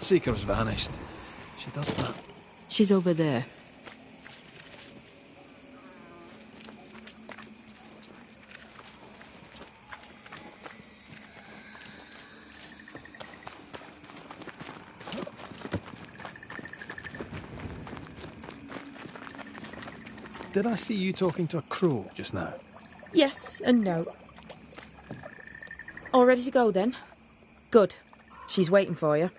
Seeker's vanished. She does that. She's over there. Did I see you talking to a crow just now? Yes and no. All ready to go then? Good. She's waiting for you.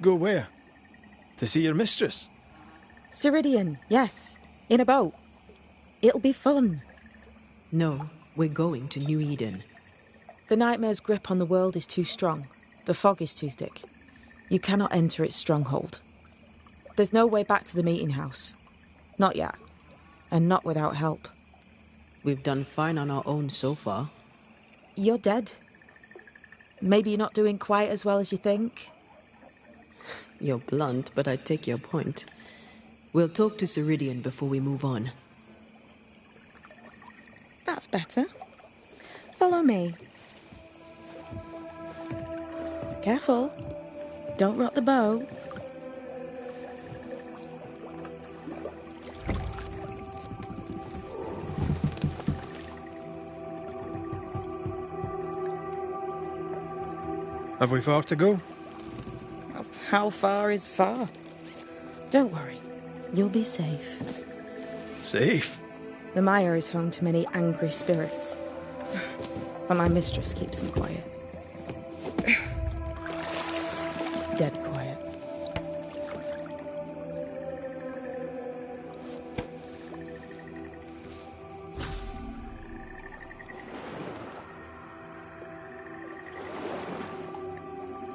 Go where? To see your mistress? Ceridian, yes. In a boat. It'll be fun. No, we're going to New Eden. The nightmare's grip on the world is too strong. The fog is too thick. You cannot enter its stronghold. There's no way back to the meeting house. Not yet. And not without help. We've done fine on our own so far. You're dead. Maybe you're not doing quite as well as you think. You're blunt, but I take your point. We'll talk to Ceridian before we move on. That's better. Follow me. Careful. Don't rock the boat. Have we far to go? How far is far? Don't worry. You'll be safe. Safe? The mire is home to many angry spirits. But my mistress keeps them quiet. Dead quiet.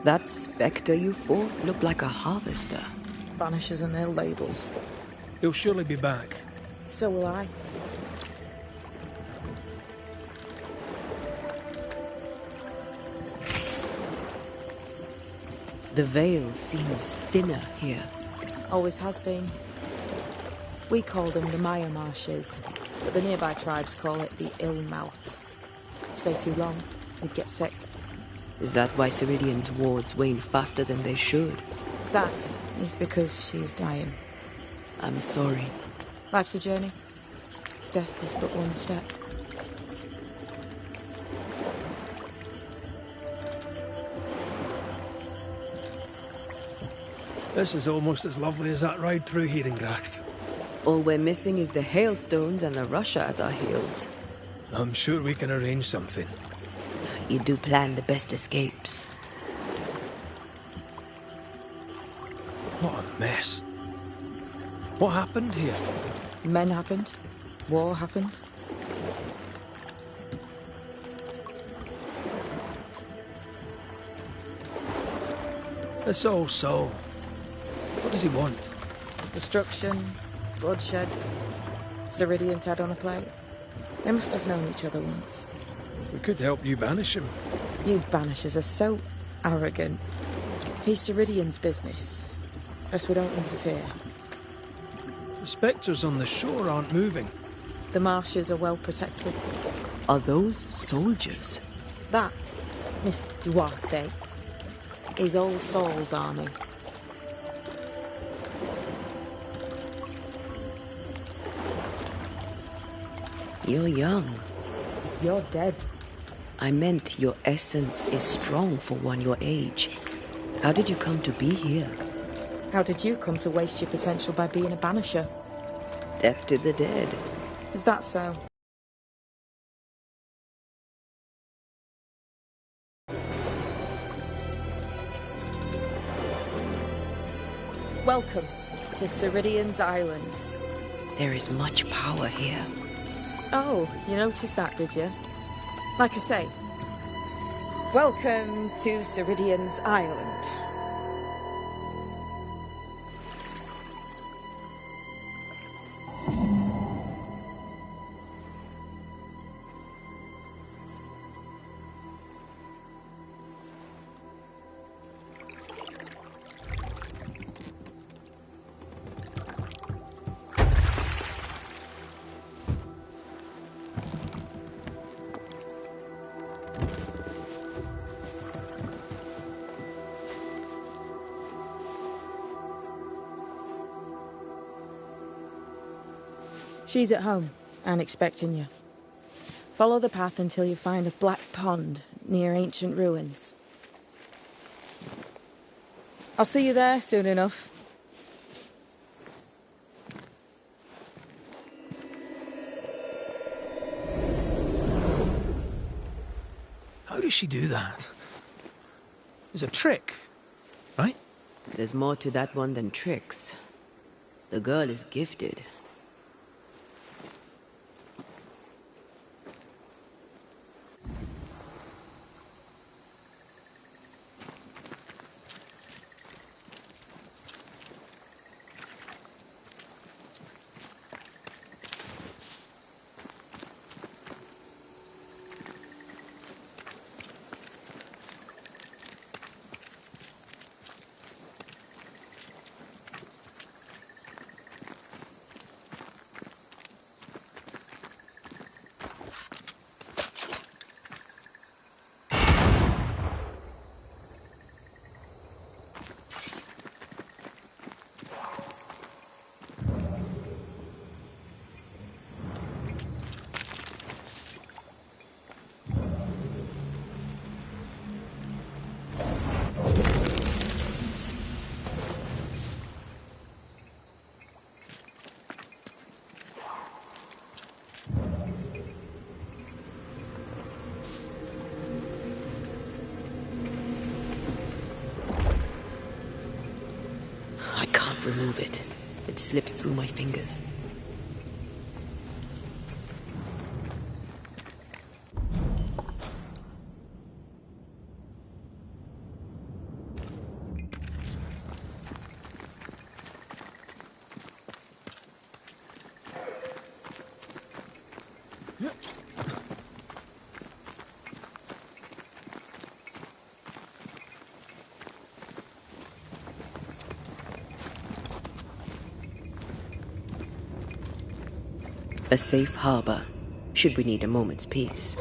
That spectre you fought looked like a harvester. Banishers and their labels. He'll surely be back. So will I. The veil seems thinner here. Always has been. We call them the Maya Marshes, but the nearby tribes call it the Ill Mouth. Stay too long, you'd get sick. Is that why Ceridian's wards wane faster than they should? That is because she is dying. I'm sorry. Life's a journey. Death is but one step. This is almost as lovely as that ride through Herengracht. All we're missing is the hailstones and the Russia at our heels. I'm sure we can arrange something. You do plan the best escapes. What a mess. What happened here? Men happened. War happened. This old soul. What does he want? Destruction, bloodshed. Ceridian's head on a plate. They must have known each other once. We could help you banish him. You banishers are so arrogant. He's Ceridian's business. Best we don't interfere. The spectres on the shore aren't moving. The marshes are well protected. Are those soldiers? That, Miss Duarte, is Old Saul's army. You're young. You're dead. I meant your essence is strong for one your age. How did you come to be here? How did you come to waste your potential by being a banisher? Death to the dead. Is that so? Welcome to Ceridian's Island. There is much power here. Oh, you noticed that, did you? Like I say, welcome to Ceridian's Island. She's at home and expecting you. Follow the path until you find a black pond near ancient ruins. I'll see you there soon enough. How does she do that? There's a trick, right? There's more to that one than tricks. The girl is gifted. I can't remove it. It slips through my fingers. A safe harbor, should we need a moment's peace.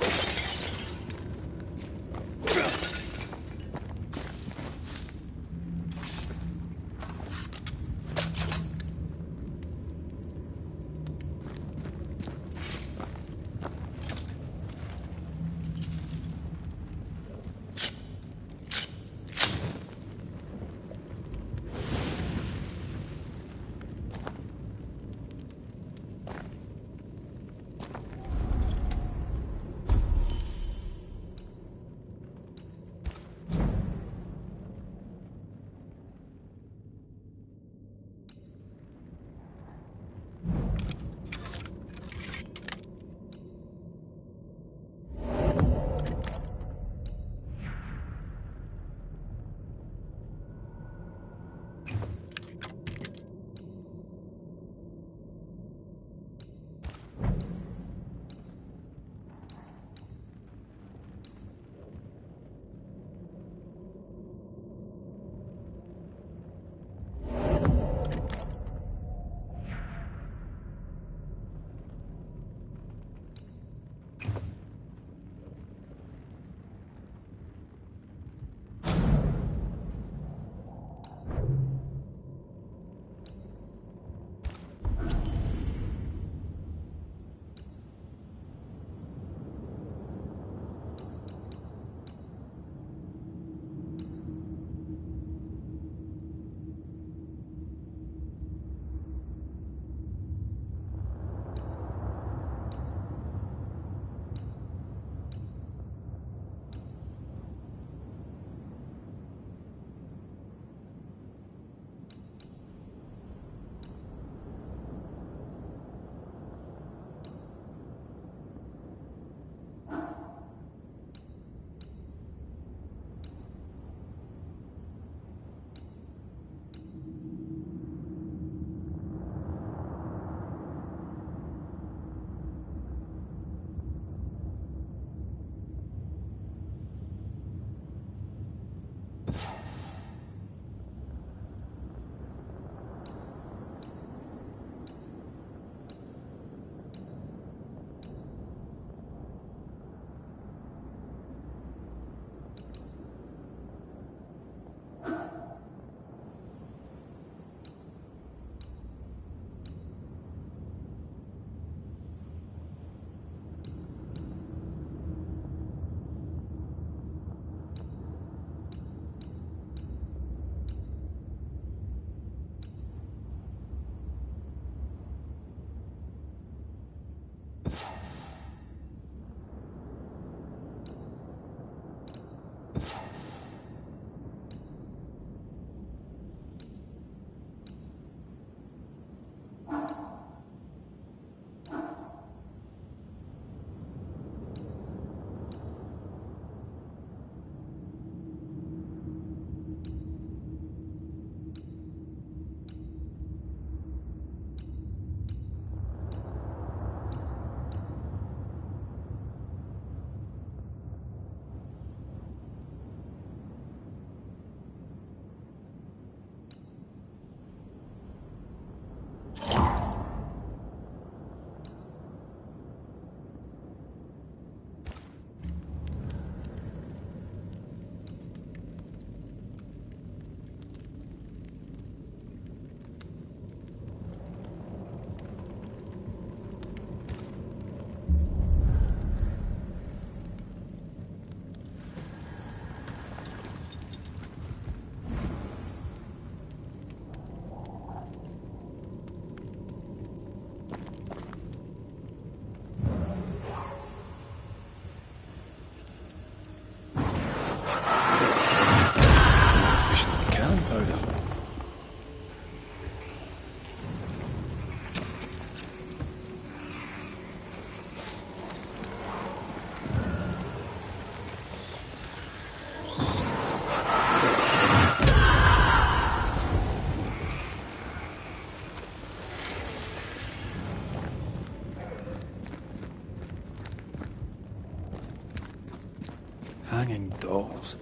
hanging dolls.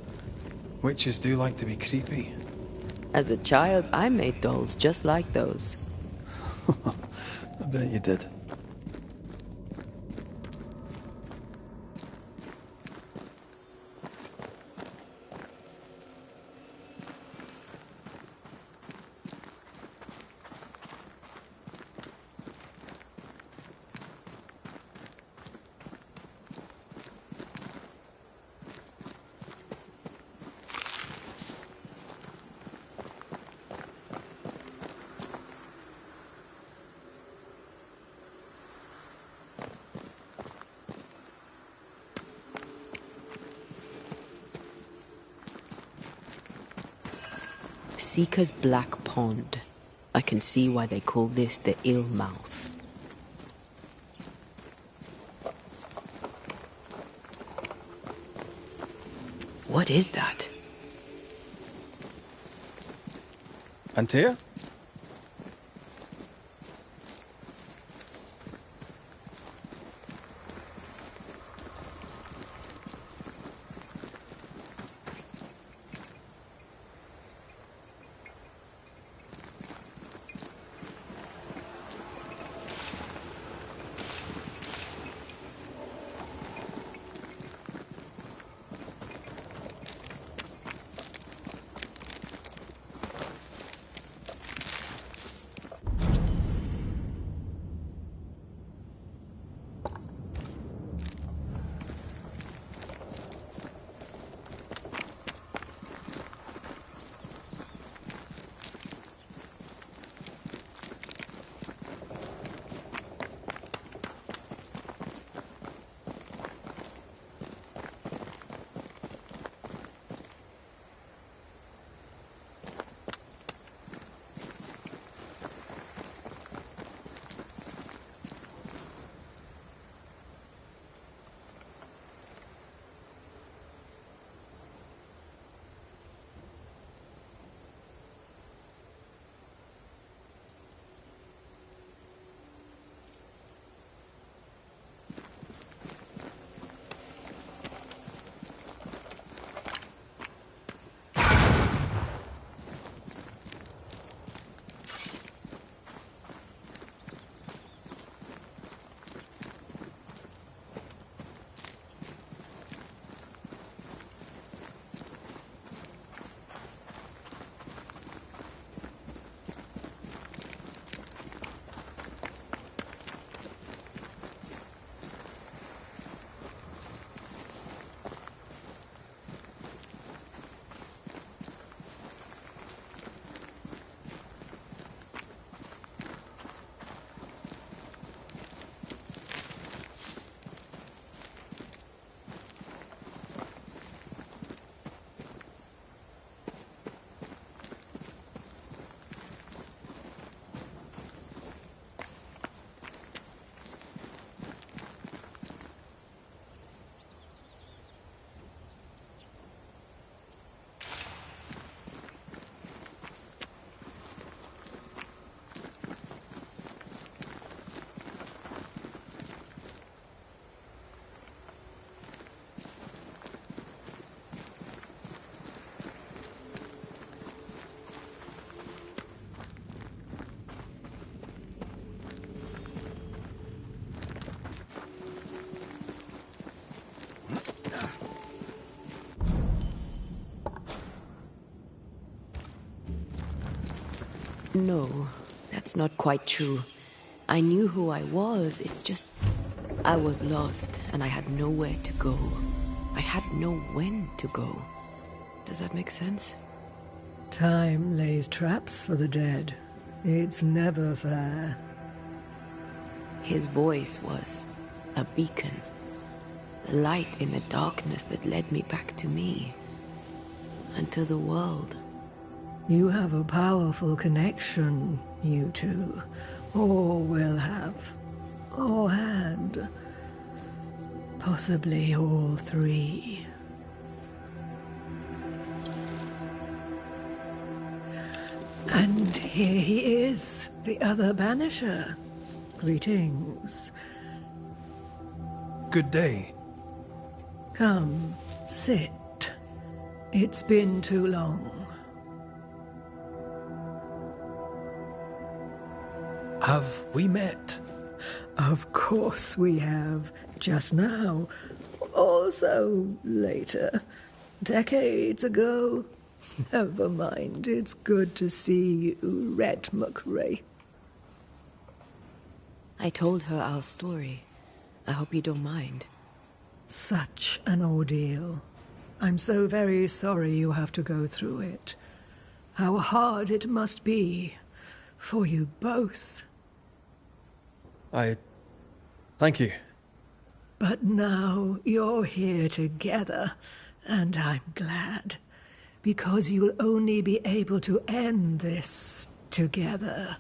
Witches do like to be creepy. As a child, I made dolls just like those. I bet you did. Seeker's Black Pond. I can see why they call this the Ill Mouth. What is that? Antea? No, that's not quite true. I knew who I was, it's just... I was lost, and I had nowhere to go. I had no when to go. Does that make sense? Time lays traps for the dead. It's never fair. His voice was a beacon. The light in the darkness that led me back to me. And to the world. You have a powerful connection, you two. Or will have. Or had. Possibly all three. And here he is, the other Banisher. Greetings. Good day. Come, sit. It's been too long. Have we met? Of course we have. Just now. Also later. Decades ago. Never mind. It's good to see you, Red McRae. I told her our story. I hope you don't mind. Such an ordeal. I'm so very sorry you have to go through it. How hard it must be for you both. Thank you. But now you're here together, and I'm glad. Because you'll only be able to end this together.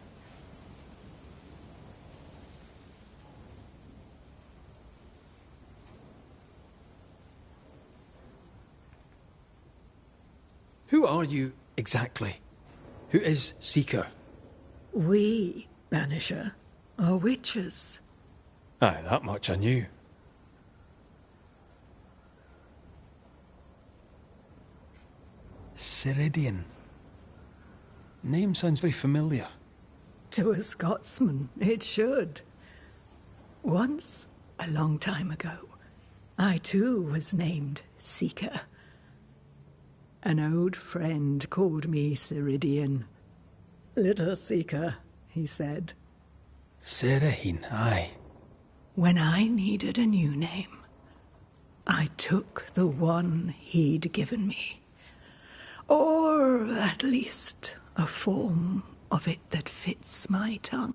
Who are you exactly? Who is Seeker? We, Banisher, are witches. Aye, that much I knew. Ceridian. Name sounds very familiar. To a Scotsman, it should. Once, a long time ago, I too was named Seeker. An old friend called me Ceridian. Little Seeker, he said. Serahine, aye. When I needed a new name, I took the one he'd given me. Or at least a form of it that fits my tongue.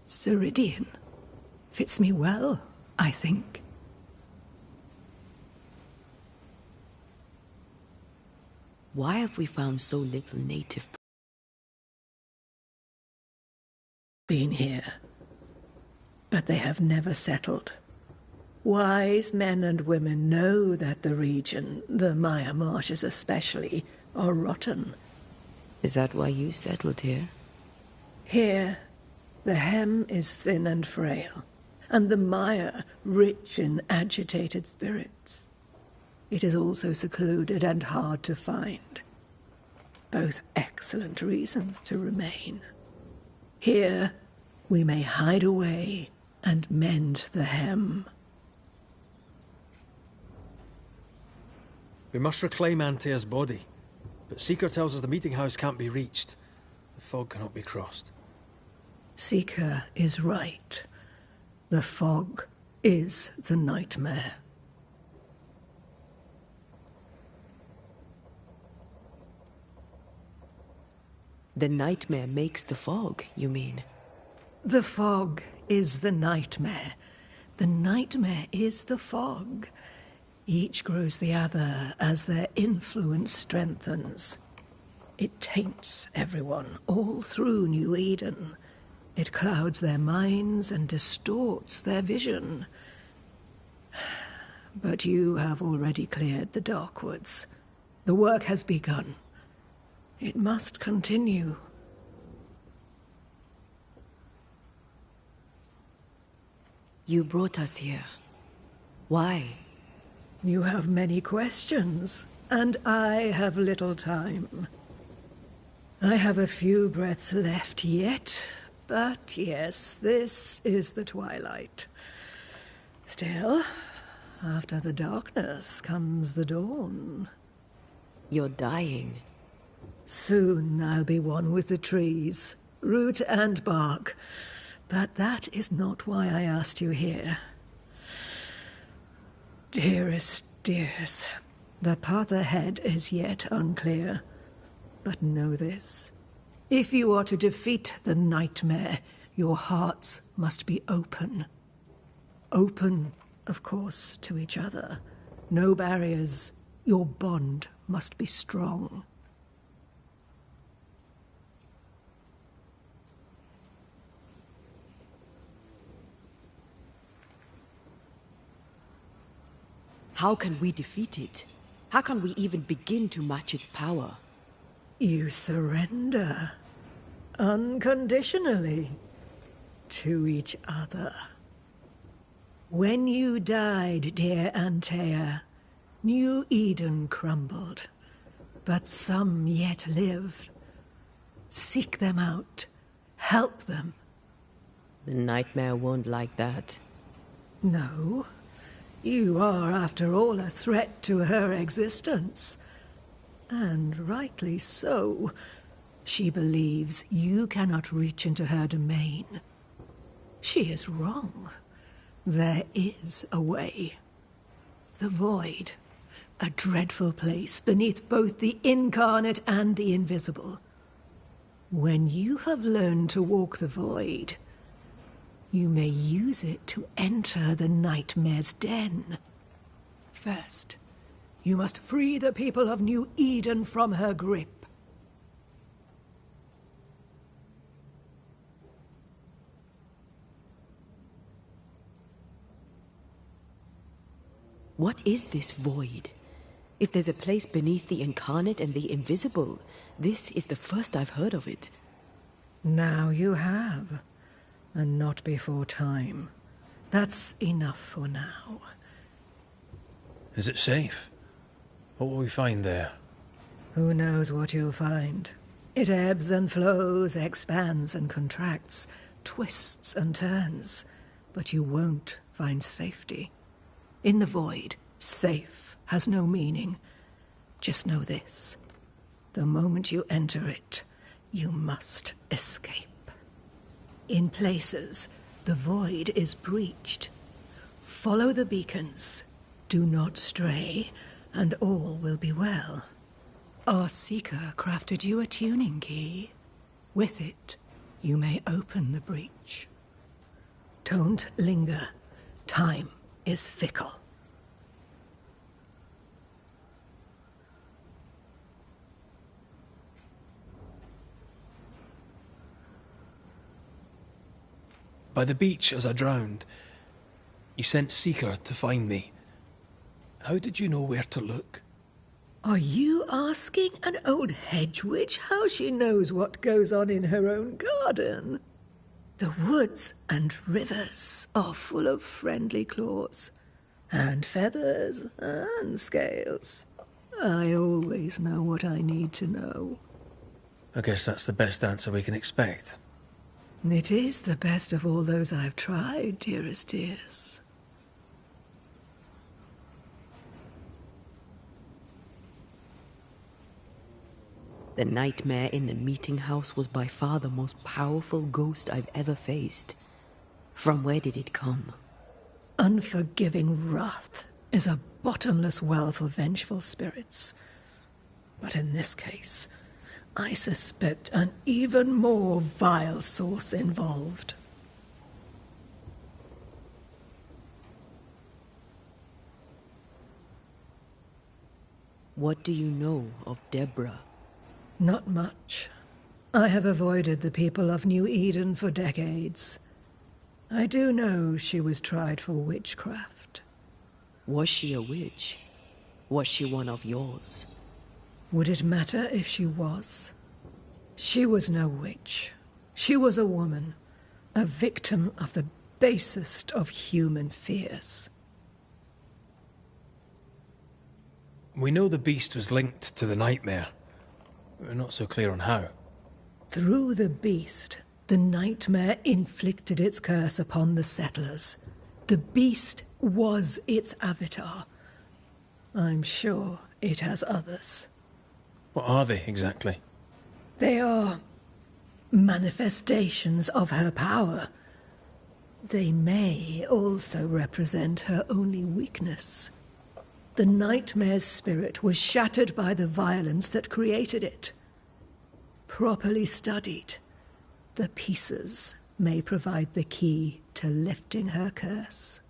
Ceridian. Fits me well, I think. Why have we found so little native? Been here. But they have never settled. Wise men and women know that the region, the Maya marshes especially, are rotten. Is that why you settled here? Here, the hem is thin and frail, and the mire rich in agitated spirits. It is also secluded and hard to find. Both excellent reasons to remain. Here, we may hide away and mend the hem. We must reclaim Antea's body, but Seeker tells us the meeting house can't be reached. The fog cannot be crossed. Seeker is right. The fog is the nightmare. The nightmare makes the fog, you mean? The fog is the nightmare. The nightmare is the fog. Each grows the other as their influence strengthens. It taints everyone all through New Eden. It clouds their minds and distorts their vision. But you have already cleared the Darkwoods. The work has begun. It must continue. You brought us here. Why? You have many questions, and I have little time. I have a few breaths left yet, but yes, this is the twilight. Still, after the darkness comes the dawn. You're dying. Soon I'll be one with the trees, root and bark. But that is not why I asked you here. Dearest dears, the path ahead is yet unclear. But know this. If you are to defeat the nightmare, your hearts must be open. Open, of course, to each other. No barriers. Your bond must be strong. How can we defeat it? How can we even begin to match its power? You surrender. Unconditionally. To each other. When you died, dear Antea, New Eden crumbled. But some yet live. Seek them out. Help them. The nightmare won't like that. No. You are, after all, a threat to her existence. And rightly so. She believes you cannot reach into her domain. She is wrong. There is a way. The void. A dreadful place beneath both the incarnate and the invisible. When you have learned to walk the void, you may use it to enter the nightmare's den. First, you must free the people of New Eden from her grip. What is this void? If there's a place beneath the incarnate and the invisible, this is the first I've heard of it. Now you have. And not before time. That's enough for now. Is it safe? What will we find there? Who knows what you'll find? It ebbs and flows, expands and contracts, twists and turns. But you won't find safety. In the void, safe has no meaning. Just know this. The moment you enter it, you must escape. In places, the void is breached. Follow the beacons. Do not stray, and all will be well. Our Seeker crafted you a tuning key. With it, you may open the breach. Don't linger. Time is fickle. By the beach as I drowned, you sent Seeker to find me. How did you know where to look? Are you asking an old hedge witch how she knows what goes on in her own garden? The woods and rivers are full of friendly claws, and feathers and scales. I always know what I need to know. I guess that's the best answer we can expect. It is the best of all those I've tried, dearest dears. The nightmare in the meeting house was by far the most powerful ghost I've ever faced. From where did it come? Unforgiving wrath is a bottomless well for vengeful spirits. But in this case, I suspect an even more vile source involved. What do you know of Deborah? Not much. I have avoided the people of New Eden for decades. I do know she was tried for witchcraft. Was she a witch? Was she one of yours? Would it matter if she was? She was no witch. She was a woman, a victim of the basest of human fears. We know the beast was linked to the nightmare. We're not so clear on how. Through the beast, the nightmare inflicted its curse upon the settlers. The beast was its avatar. I'm sure it has others. What are they, exactly? They are manifestations of her power. They may also represent her only weakness. The nightmare's spirit was shattered by the violence that created it. Properly studied, the pieces may provide the key to lifting her curse.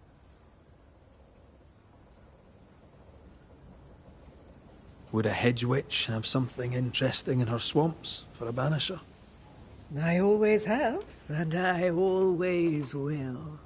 Would a hedge witch have something interesting in her swamps for a banisher? I always have, and I always will.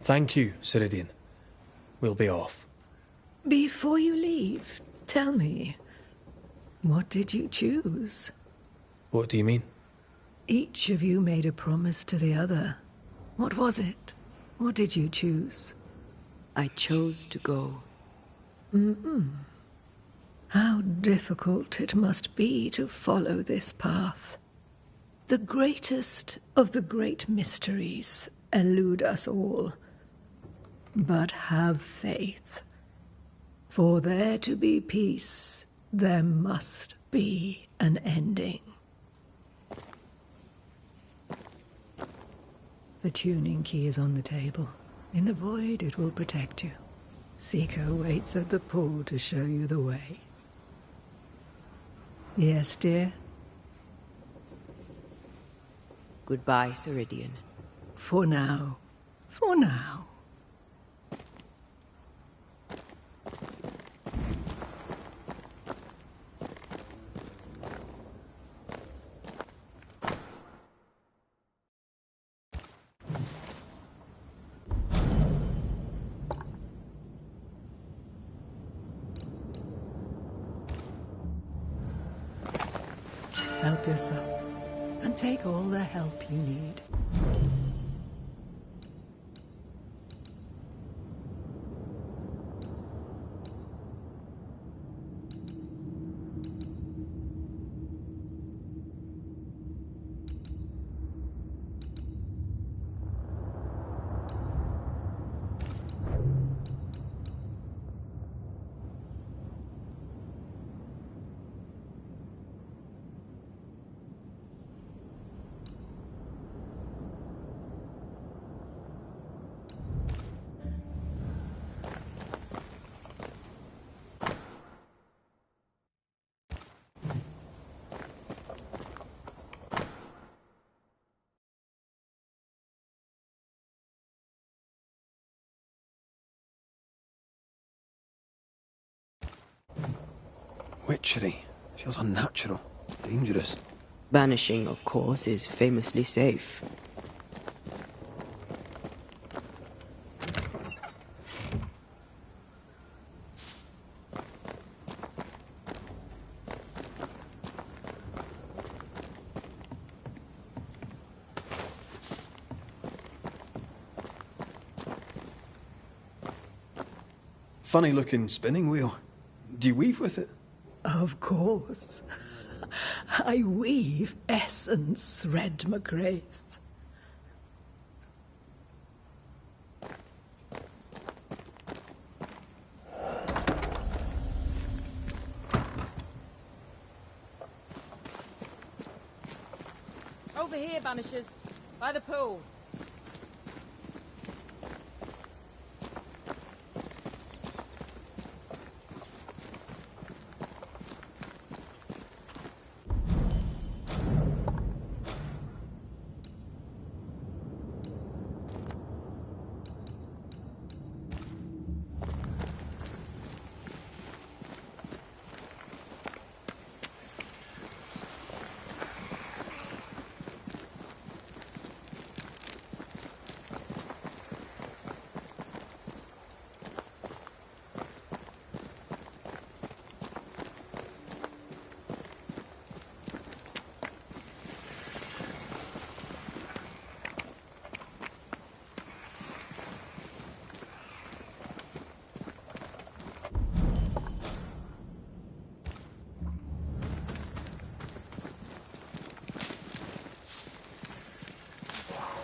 Thank you, Ceridian. We'll be off. Before you leave, tell me, what did you choose? What do you mean? Each of you made a promise to the other. What was it? What did you choose? I chose to go. How difficult it must be to follow this path. The greatest of the great mysteries elude us all. But have faith. For there to be peace, there must be an ending. The tuning key is on the table. In the void, it will protect you. Seeker waits at the pool to show you the way. Yes, dear? Goodbye, Ceridian. For now. For now. Help yourself, and take all the help you need. witchery. Feels unnatural. Dangerous. Banishing, of course, is famously safe. Funny looking spinning wheel. Do you weave with it? Of course. I weave essence, Red McGrath. Over here, Banishers. By the pool.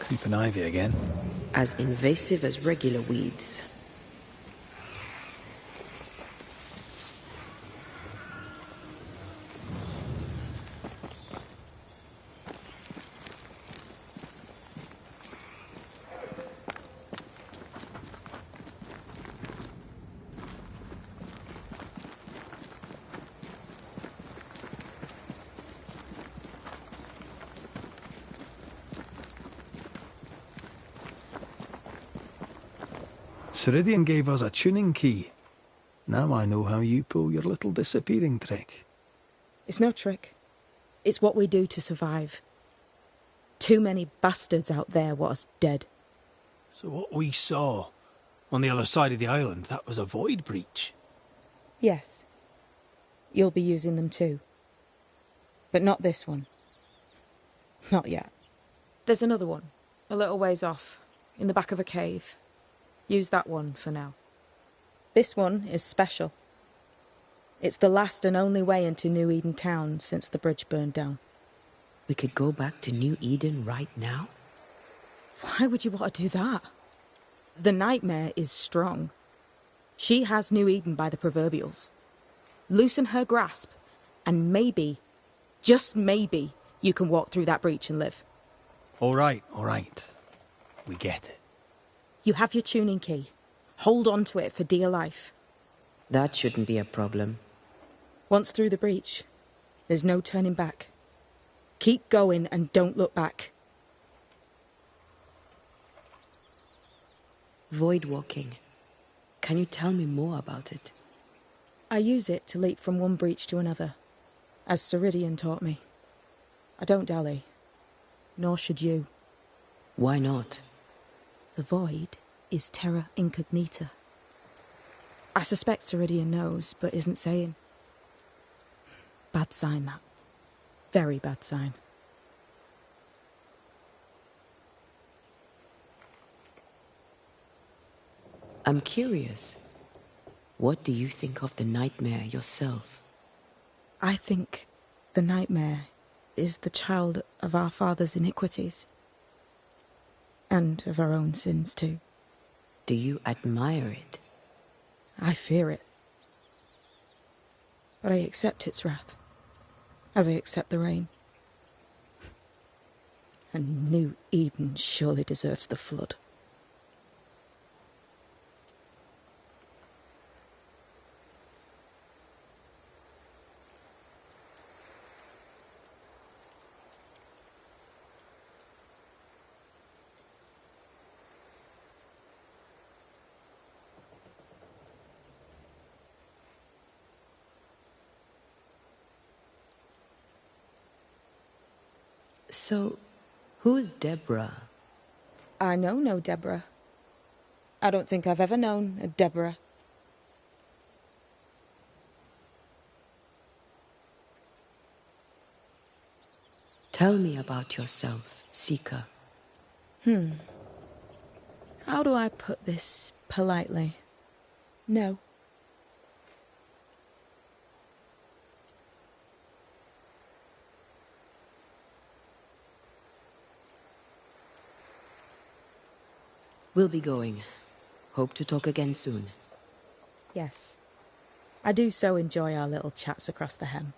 Creeping ivy again. As invasive as regular weeds. Ceridian gave us a tuning key. Now I know how you pull your little disappearing trick. It's no trick. It's what we do to survive. Too many bastards out there want us dead. So what we saw on the other side of the island, that was a void breach? Yes. You'll be using them too. But not this one. Not yet. There's another one, a little ways off, in the back of a cave. Use that one for now. This one is special. It's the last and only way into New Eden town since the bridge burned down. We could go back to New Eden right now? Why would you want to do that? The nightmare is strong. She has New Eden by the proverbials. Loosen her grasp, and maybe, just maybe, you can walk through that breach and live. All right. We get it. You have your tuning key. Hold on to it for dear life. That shouldn't be a problem. Once through the breach, there's no turning back. Keep going and don't look back. Void walking. Can you tell me more about it? I use it to leap from one breach to another, as Ceridian taught me. I don't dally, nor should you. Why not? The void is terra incognita. I suspect Ceridian knows, but isn't saying. Bad sign, that. Very bad sign. I'm curious. What do you think of the nightmare yourself? I think the nightmare is the child of our father's iniquities. And of our own sins, too. Do you admire it? I fear it. But I accept its wrath, as I accept the rain. And New Eden surely deserves the flood. So, who's Deborah? I know no Deborah. I don't think I've ever known a Deborah. Tell me about yourself, Seeker. How do I put this politely? No. We'll be going. Hope to talk again soon. Yes. I do so enjoy our little chats across the hem.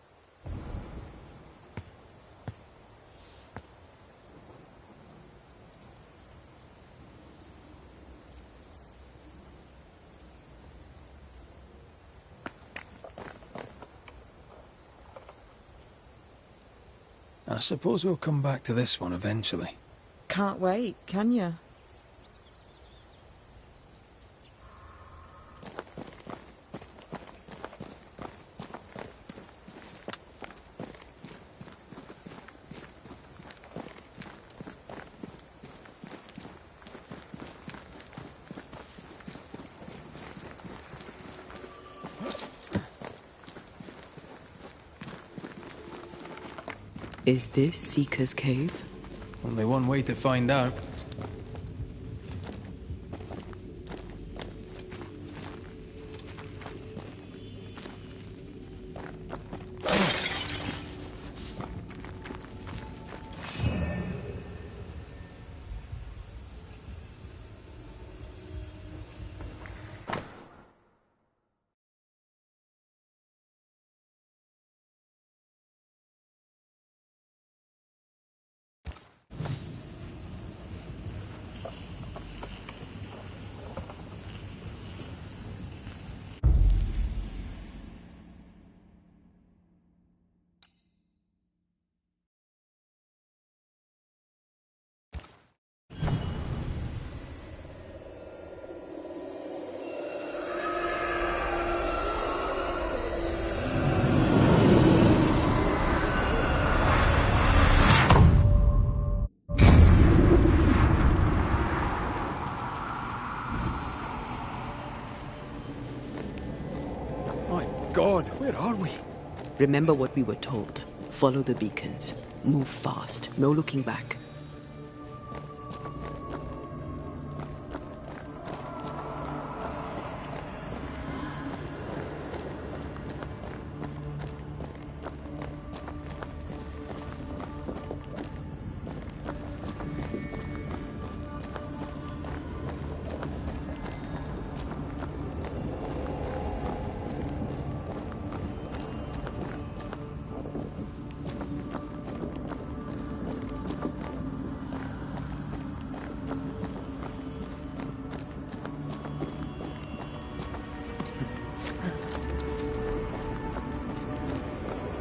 I suppose we'll come back to this one eventually. Can't wait, can you? Is this Seeker's cave? Only one way to find out. My God, where are we? Remember what we were told. Follow the beacons. Move fast. No looking back.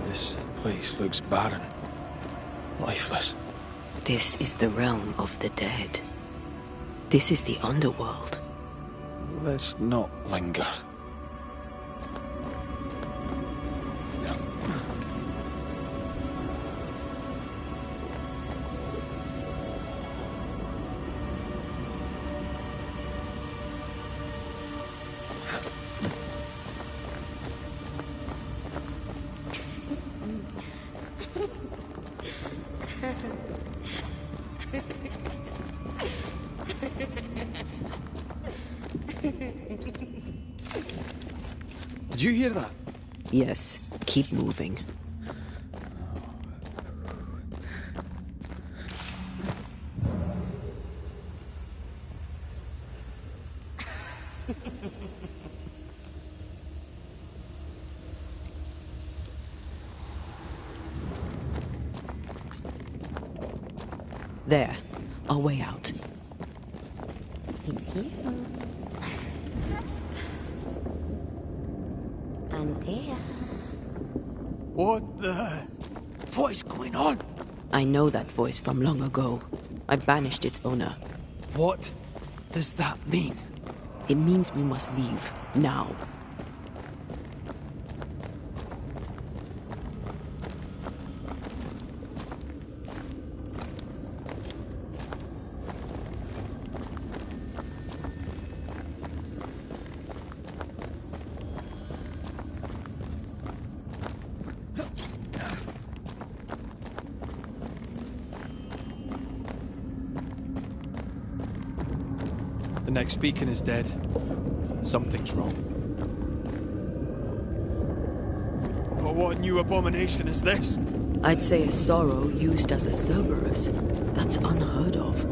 This place looks barren. Lifeless. This is the realm of the dead. This is the underworld. Let's not linger. Did you hear that? Yes, keep moving. There, our way out. It's you. And there. What is going on? I know that voice from long ago. I banished its owner. What does that mean? It means we must leave, now. The next beacon is dead. Something's wrong. Oh, what new abomination is this? I'd say a sorrow used as a Cerberus. That's unheard of.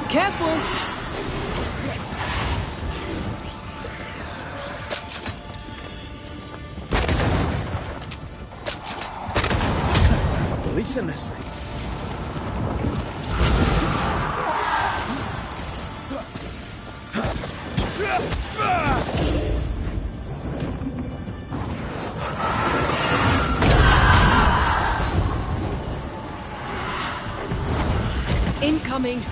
Careful! Police in this thing. Incoming!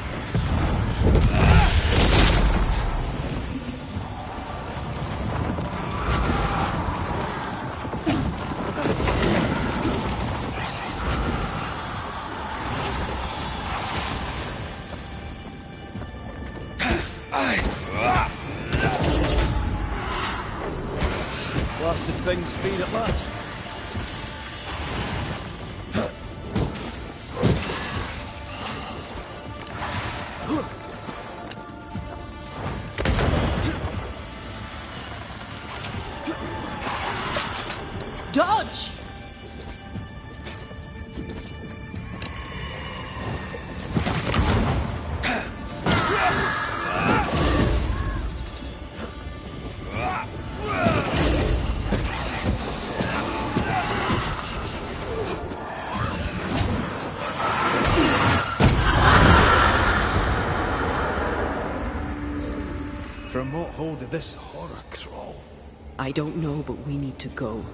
Blasted things feed at last. Dodge! From what hole did this horror crawl? I don't know, but we need to go.